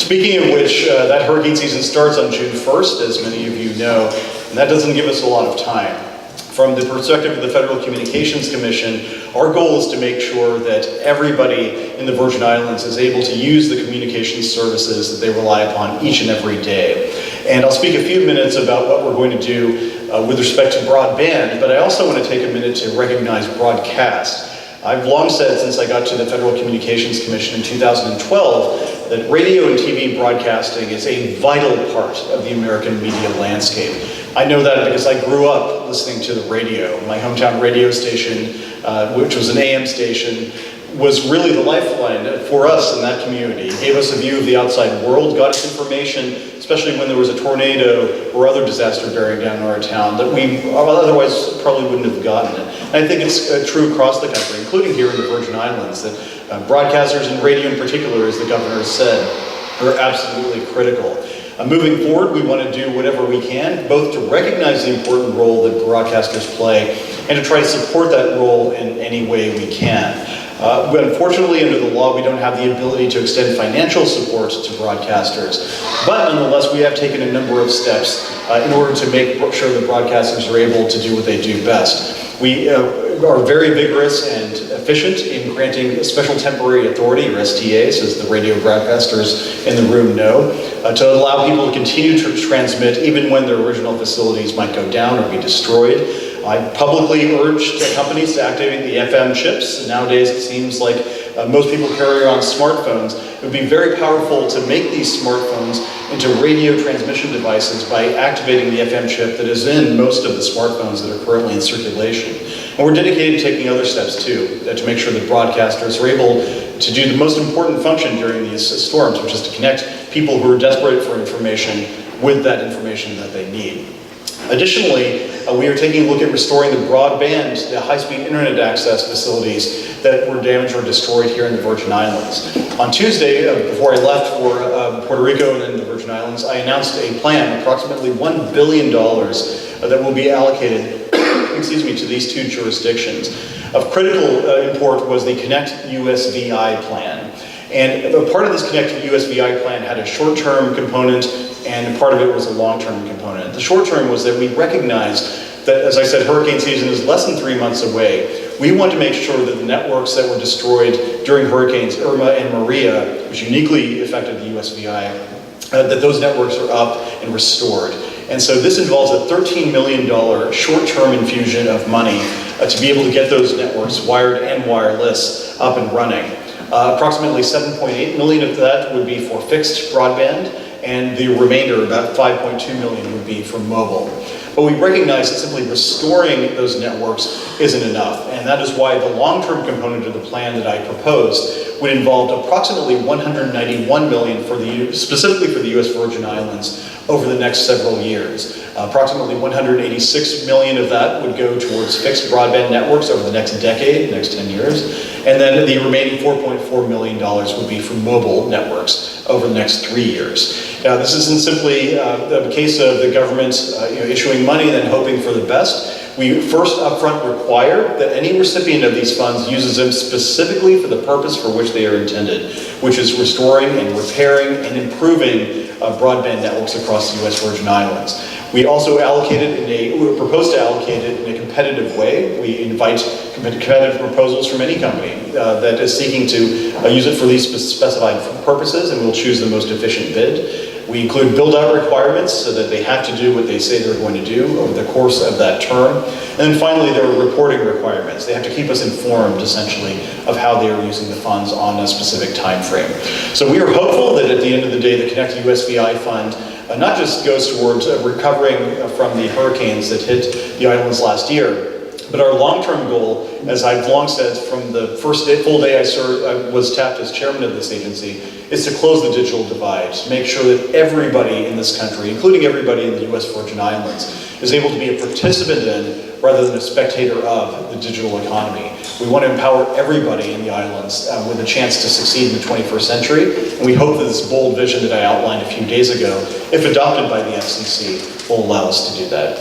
Speaking of which, that hurricane season starts on June 1st, as many of you know, and that doesn't give us a lot of time. From the perspective of the Federal Communications Commission, our goal is to make sure that everybody in the Virgin Islands is able to use the communications services that they rely upon each and every day. And I'll speak a few minutes about what we're going to do with respect to broadband, but I also want to take a minute to recognize broadcast. I've long said since I got to the Federal Communications Commission in 2012 that radio and TV broadcasting is a vital part of the American media landscape. I know that because I grew up listening to the radio. My hometown radio station, which was an AM station, was really the lifeline for us in that community. It gave us a view of the outside world, got us information, especially when there was a tornado or other disaster bearing down on our town that we otherwise probably wouldn't have gotten it. And I think it's true across the country, including here in the Virgin Islands, that broadcasters and radio in particular, as the governor said, are absolutely critical. Moving forward, we want to do whatever we can, both to recognize the important role that broadcasters play and to try to support that role in any way we can. But unfortunately, under the law, we don't have the ability to extend financial support to broadcasters. But nonetheless, we have taken a number of steps in order to make sure that broadcasters are able to do what they do best. We are very vigorous and efficient in granting special temporary authority, or STAs, as the radio broadcasters in the room know, to allow people to continue to transmit even when their original facilities might go down or be destroyed. I publicly urged companies to activate the FM chips. Nowadays, it seems like most people carry around smartphones. It would be very powerful to make these smartphones into radio transmission devices by activating the FM chip that is in most of the smartphones that are currently in circulation. And we're dedicated to taking other steps too, to make sure that broadcasters are able to do the most important function during these storms, which is to connect people who are desperate for information with that information that they need. Additionally, we are taking a look at restoring the broadband, the high-speed internet access facilities that were damaged or destroyed here in the Virgin Islands. On Tuesday, before I left for Puerto Rico and then the Virgin Islands, I announced a plan, approximately $1 billion, that will be allocated to these two jurisdictions. Of critical import was the Connect USVI plan. And a part of this Connect USVI plan had a short-term component, and part of it was a long-term component. The short-term was that we recognized that, as I said, hurricane season is less than 3 months away. We want to make sure that the networks that were destroyed during hurricanes Irma and Maria, which uniquely affected the USVI, that those networks are up and restored. And so this involves a $13 million short-term infusion of money to be able to get those networks, wired and wireless, up and running. Approximately $7.8 million of that would be for fixed broadband, and the remainder, about $5.2 million, would be for mobile. But we recognize that simply restoring those networks isn't enough, and that is why the long-term component of the plan that I proposed would involve approximately $191 million specifically for the U.S. Virgin Islands over the next several years. Approximately $186 million of that would go towards fixed broadband networks over the next decade, next 10 years, and then the remaining $4.4 million would be for mobile networks over the next 3 years. Now, this isn't simply the case of the government issuing money and then hoping for the best. We first upfront require that any recipient of these funds uses them specifically for the purpose for which they are intended, which is restoring and repairing and improving broadband networks across the U.S. Virgin Islands. We also propose to allocate it in a competitive way. We invite competitive proposals from any company that is seeking to use it for these specified purposes, and we'll choose the most efficient bid. We include build-out requirements so that they have to do what they say they're going to do over the course of that term. And then finally, there are reporting requirements. They have to keep us informed, essentially, of how they are using the funds on a specific time frame. So we are hopeful that at the end of the day, the Connect USVI Fund not just goes towards recovering from the hurricanes that hit the islands last year, but our long-term goal, as I've long said from the first full day I was tapped as chairman of this agency, is to close the digital divide, to make sure that everybody in this country, including everybody in the U.S. Virgin Islands, is able to be a participant in, rather than a spectator of, the digital economy. We want to empower everybody in the islands with a chance to succeed in the 21st century, and we hope that this bold vision that I outlined a few days ago, if adopted by the FCC, will allow us to do that.